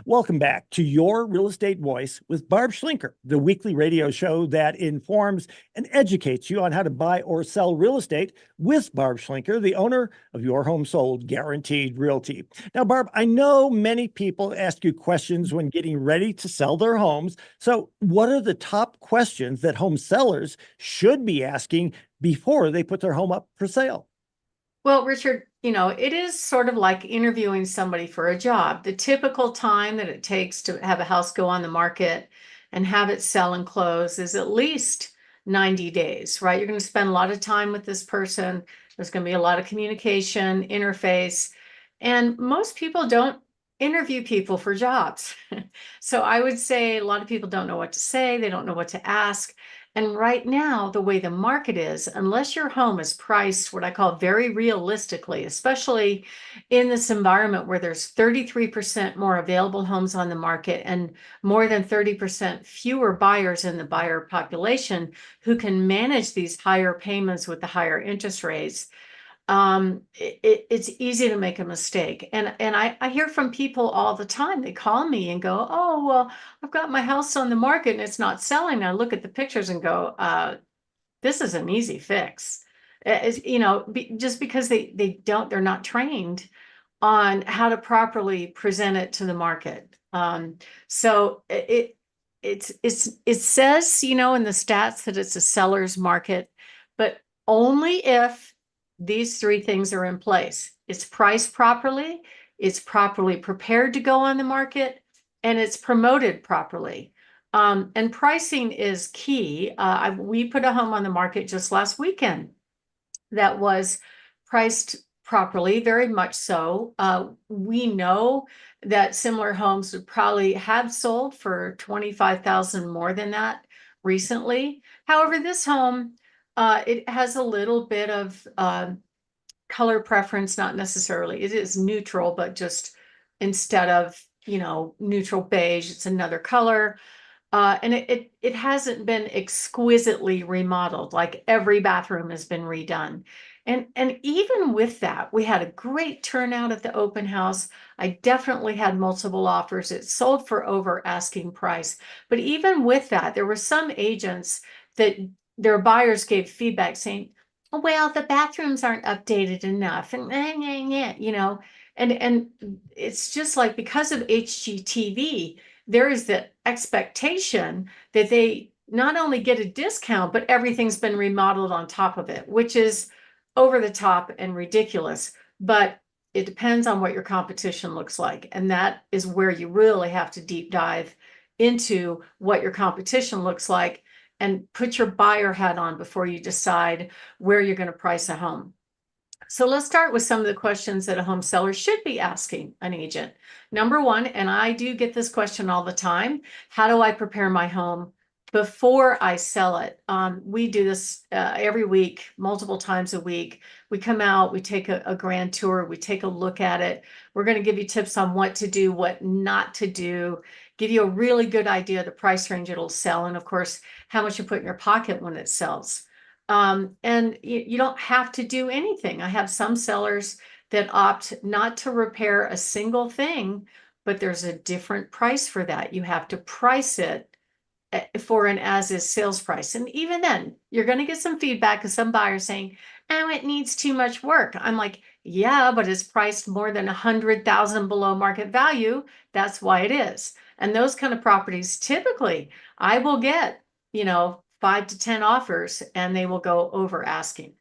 Welcome back to Your Real Estate Voice with Barb Schlinker, the weekly radio show that informs and educates you on how to buy or sell real estate with Barb Schlinker, the owner of Your Home Sold Guaranteed Realty. Now, Barb, I know many people ask you questions when getting ready to sell their homes. So, what are the top questions that home sellers should be asking before they put their home up for sale? Well, Richard, it is sort of like interviewing somebody for a job. The typical time that it takes to have a house go on the market and have it sell and close is at least 90 days, right? You're going to spend a lot of time with this person. There's going to be a lot of communication, interface, and most people don't interview people for jobs. So I would say a lot of people don't know what to say. They don't know what to ask. And right now, the way the market is, unless your home is priced what I call very realistically, especially in this environment where there's 33% more available homes on the market and more than 30% fewer buyers in the buyer population who can manage these higher payments with the higher interest rates, it's easy to make a mistake. And I hear from people all the time. They call me and go, "Oh, well, I've got my house on the market and it's not selling." I look at the pictures and go, this is an easy fix. Just because they're not trained on how to properly present it to the market. So it says, in the stats that it's a seller's market, but only if these three things are in place. It's priced properly, it's properly prepared to go on the market, and it's promoted properly. And pricing is key. We put a home on the market just last weekend that was priced properly, very much so. We know that similar homes would probably have sold for $25,000 more than that recently. However, this home, it has a little bit of color preference, not necessarily. It is neutral, but just instead of, neutral beige, it's another color. And it hasn't been exquisitely remodeled, like every bathroom has been redone. And even with that, we had a great turnout at the open house. I definitely had multiple offers. It sold for over asking price. But even with that, there were some agents that their buyers gave feedback saying, "Oh, well, the bathrooms aren't updated enough," and and it's just like, because of HGTV, there is the expectation that they not only get a discount, but everything's been remodeled on top of it, which is over the top and ridiculous. But it depends on what your competition looks like. And that is where you really have to deep dive into what your competition looks like and put your buyer hat on before you decide where you're going to price a home. So let's start with some of the questions that a home seller should be asking an agent. Number one, and I do get this question all the time, how do I prepare my home before I sell it? We do this every week, multiple times a week. We come out, we take a grand tour, we take a look at it. We're going to give you tips on what to do, what not to do, give you a really good idea of the price range it'll sell, and of course, how much you put in your pocket when it sells. And you don't have to do anything. I have some sellers that opt not to repair a single thing, but there's a different price for that. You have to price it for an as-is sales price. And even then, you're going to get some feedback of some buyers saying, "Oh, it needs too much work." I'm like, yeah, but it's priced more than 100,000 below market value. That's why it is. And those kind of properties, typically, I will get, 5 to 10 offers, and they will go over asking.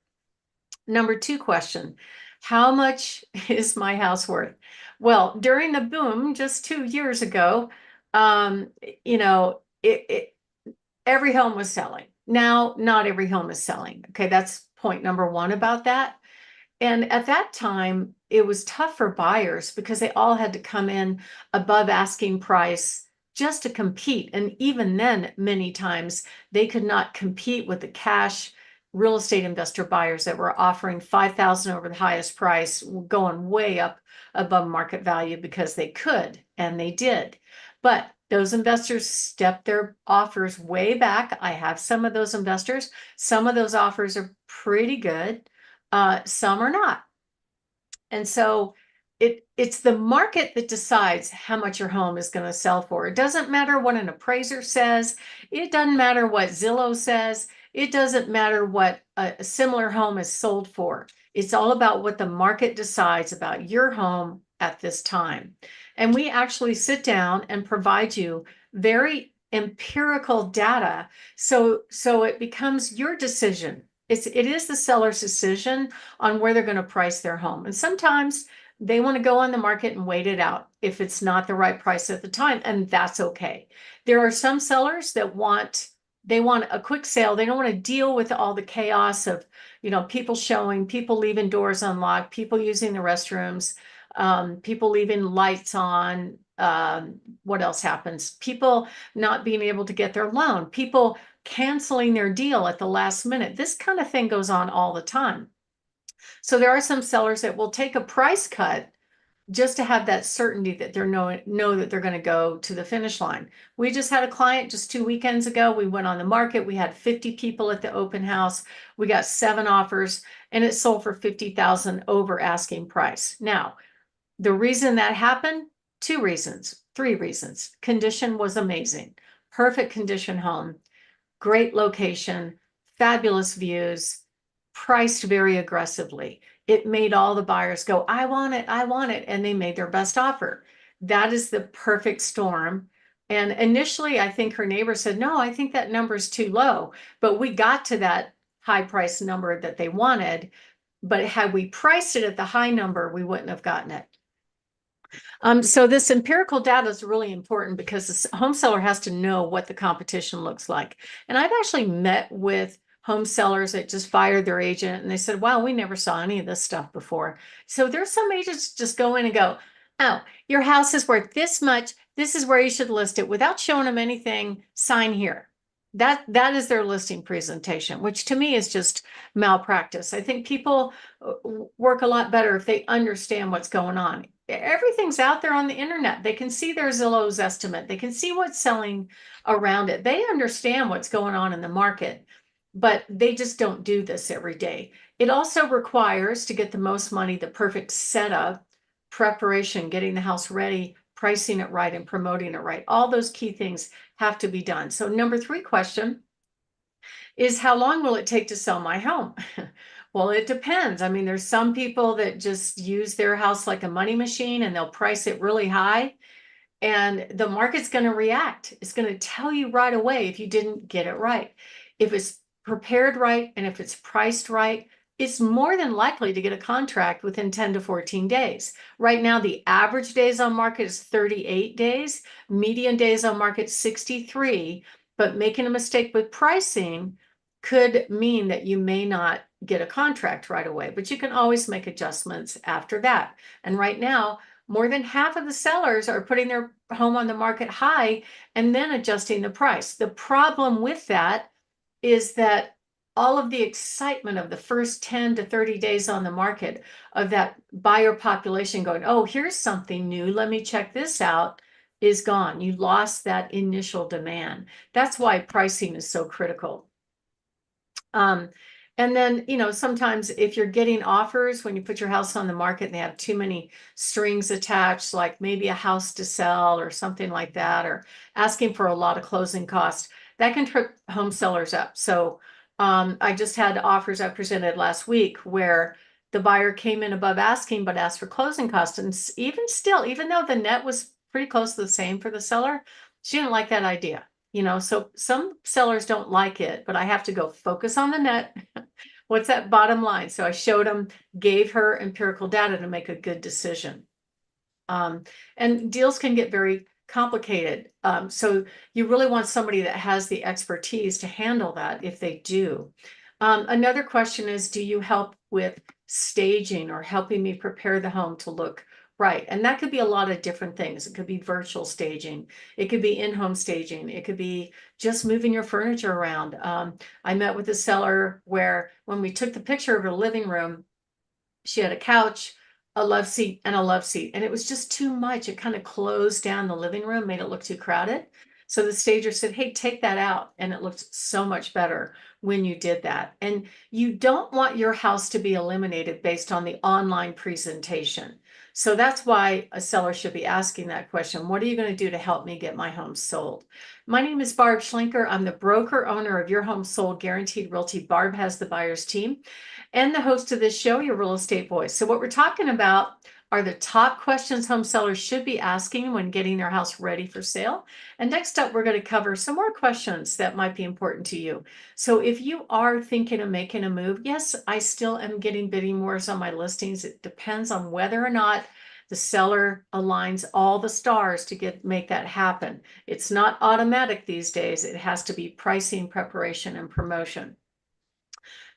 Number two question, how much is my house worth? Well, during the boom just 2 years ago, um, you know, every home was selling. Now, not every home is selling. Okay, that's point number one about that. And at that time, it was tough for buyers because they all had to come in above asking price just to compete. And even then, many times they could not compete with the cash real estate investor buyers that were offering 5,000 over the highest price, going way up above market value because they could, and they did. But those investors stepped their offers way back. I have some of those investors. Some of those offers are pretty good. Some are not. And so it's the market that decides how much your home is going to sell for. It doesn't matter what an appraiser says. It doesn't matter what Zillow says. It doesn't matter what a similar home is sold for. It's all about what the market decides about your home at this time. And we actually sit down and provide you very empirical data. So it becomes your decision. It is the seller's decision on where they're going to price their home. And sometimes they want to go on the market and wait it out if it's not the right price at the time, and that's okay. There are some sellers that they want a quick sale. They don't want to deal with all the chaos of, people showing, people leaving doors unlocked, people using the restrooms, people leaving lights on. What else happens? People not being able to get their loan, people canceling their deal at the last minute. This kind of thing goes on all the time. So there are some sellers that will take a price cut just to have that certainty that they're know that they're going to go to the finish line. We just had a client just 2 weekends ago. We went on the market. We had 50 people at the open house. We got 7 offers, and it sold for $50,000 over asking price. Now, the reason that happened, 2 reasons, 3 reasons. Condition was amazing. Perfect condition home, great location, fabulous views, priced very aggressively. It made all the buyers go, I want it, I want it. And they made their best offer. That is the perfect storm. And initially, I think her neighbor said, no, I think that number is too low. But we got to that high price number that they wanted. But had we priced it at the high number, we wouldn't have gotten it. So this empirical data is really important because the home seller has to know what the competition looks like. And I've actually met with home sellers that just fired their agent and they said, wow, we never saw any of this stuff before. So there's some agents just go in and go, oh, your house is worth this much. This is where you should list it without showing them anything. Sign here. That is their listing presentation, which to me is just malpractice. I think people work a lot better if they understand what's going on. Everything's out there on the internet. They can see their Zillow's estimate. They can see what's selling around it. They understand what's going on in the market, but they just don't do this every day. It also requires, to get the most money, the perfect setup, preparation, getting the house ready, pricing it right, and promoting it right. All those key things have to be done. So number 3 question is, how long will it take to sell my home? Well, it depends. I mean, there's some people that just use their house like a money machine and they'll price it really high and the market's going to react. It's going to tell you right away if you didn't get it right. If it's prepared right and if it's priced right, it's more than likely to get a contract within 10 to 14 days. Right now, the average days on market is 38 days, median days on market 63, but making a mistake with pricing could mean that you may not get a contract right away, but you can always make adjustments after that. And right now, more than half of the sellers are putting their home on the market high and then adjusting the price. The problem with that is that all of the excitement of the first 10 to 30 days on the market of that buyer population going, oh, here's something new, let me check this out, is gone. You lost that initial demand. That's why pricing is so critical. And then, sometimes if you're getting offers when you put your house on the market and they have too many strings attached, like maybe a house to sell or something like that, or asking for a lot of closing costs, that can trip home sellers up. So I just had offers I presented last week where the buyer came in above asking, but asked for closing costs. And even still, even though the net was pretty close to the same for the seller, she didn't like that idea. So some sellers don't like it, but I have to go focus on the net. What's that bottom line? So I showed them, gave her empirical data to make a good decision. And deals can get very complicated. So you really want somebody that has the expertise to handle that if they do. Another question is, do you help with staging or helping me prepare the home to look right? And that could be a lot of different things. It could be virtual staging. It could be in-home staging. It could be just moving your furniture around. I met with a seller where when we took the picture of her living room, she had a couch, a love seat, and a love seat. And it was just too much. It kind of closed down the living room, made it look too crowded. So the stager said, hey, take that out. And it looked so much better when you did that. And you don't want your house to be eliminated based on the online presentation. So that's why a seller should be asking that question. What are you going to do to help me get my home sold? My name is Barb Schlinker. I'm the broker owner of Your Home Sold Guaranteed Realty. Barb has the buyer's team and the host of this show, Your Real Estate Voice. So what we're talking about are the top questions home sellers should be asking when getting their house ready for sale. And next up, we're going to cover some more questions that might be important to you. So if you are thinking of making a move, yes, I still am getting bidding wars on my listings. It depends on whether or not the seller aligns all the stars to make that happen. It's not automatic these days. It has to be pricing, preparation, and promotion.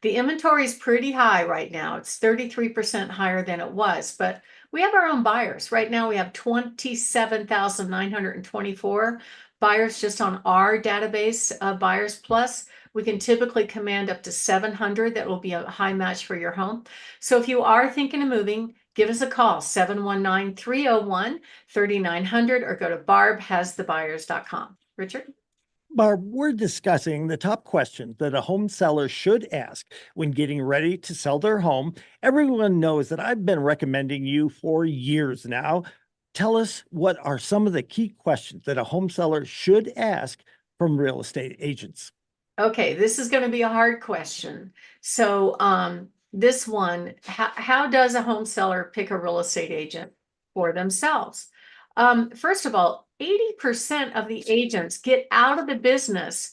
The inventory is pretty high right now. It's 33% higher than it was, but we have our own buyers. Right now we have 27,924 buyers just on our database of buyers. Plus, we can typically command up to 700 that will be a high match for your home. So if you are thinking of moving, give us a call, 719-301-3900, or go to barbhasthebuyers.com. Richard? Barb, we're discussing the top questions that a home seller should ask when getting ready to sell their home. Everyone knows that I've been recommending you for years now. Tell us, what are some of the key questions that a home seller should ask from real estate agents? Okay, this is going to be a hard question. So this one, how does a home seller pick a real estate agent for themselves? First of all, 80% of the agents get out of the business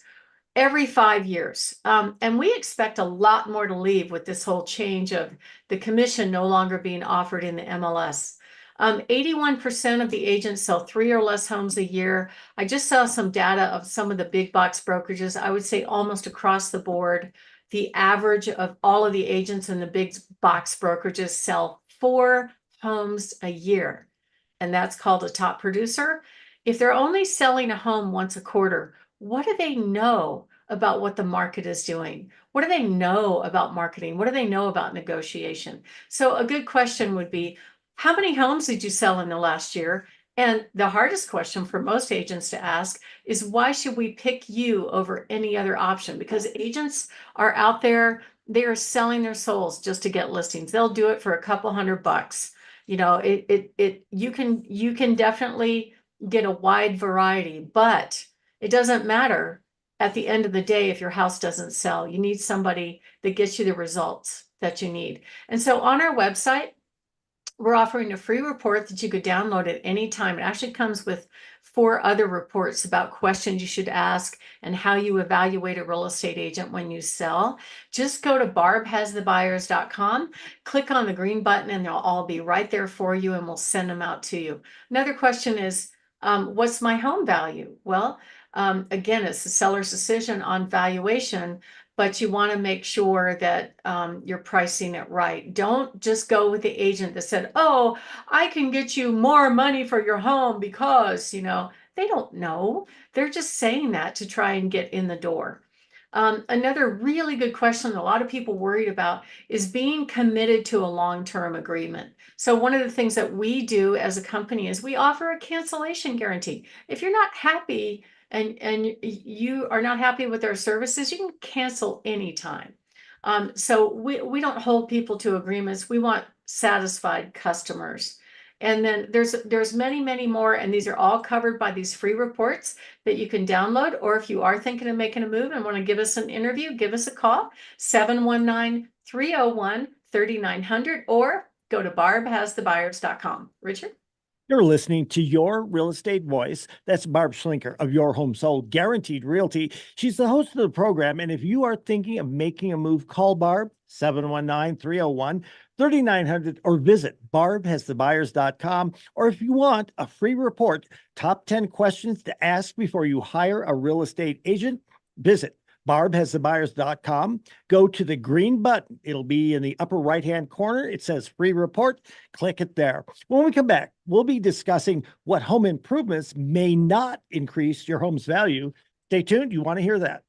every 5 years. And we expect a lot more to leave with this whole change of the commission no longer being offered in the MLS. 81% of the agents sell 3 or less homes a year. I just saw some data of some of the big box brokerages. I would say almost across the board, the average of all of the agents in the big box brokerages sell 4 homes a year. And that's called a top producer. If they're only selling a home once a quarter, what do they know about what the market is doing? What do they know about marketing? What do they know about negotiation? So a good question would be, how many homes did you sell in the last year? And the hardest question for most agents to ask is, why should we pick you over any other option? Because agents are out there, they are selling their souls just to get listings. They'll do it for a couple $100. You know, you can definitely get a wide variety, but it doesn't matter at the end of the day if your house doesn't sell. You need somebody that gets you the results that you need. And so on our website, we're offering a free report that you could download at any time. It actually comes with 4 other reports about questions you should ask and how you evaluate a real estate agent when you sell. Just go to barbhasthebuyers.com, click on the green button, and they'll all be right there for you, and we'll send them out to you. Another question is, what's my home value? Well, again, it's the seller's decision on valuation, but you want to make sure that you're pricing it right. Don't just go with the agent that said, oh, I can get you more money for your home because, you know, they don't know. They're just saying that to try and get in the door. Another really good question that a lot of people worried about is being committed to a long-term agreement. So one of the things that we do as a company is we offer a cancellation guarantee. If you're not happy and you are not happy with our services, you can cancel anytime. So we don't hold people to agreements. We want satisfied customers. And then there's many more, and these are all covered by these free reports that you can download. Or if you are thinking of making a move and want to give us an interview, give us a call, 719-301-3900, or go to barbhasthebuyers.com. Richard? You're listening to Your Real Estate Voice. That's Barb Schlinker of Your Home Sold Guaranteed Realty. She's the host of the program. And if you are thinking of making a move, call Barb, 719-301-3900, or visit barbhasthebuyers.com. Or if you want a free report, top 10 questions to ask before you hire a real estate agent, visit barbhasthebuyers.com. Go to the green button. It'll be in the upper right-hand corner. It says free report. Click it there. When we come back, we'll be discussing what home improvements may not increase your home's value. Stay tuned. You want to hear that.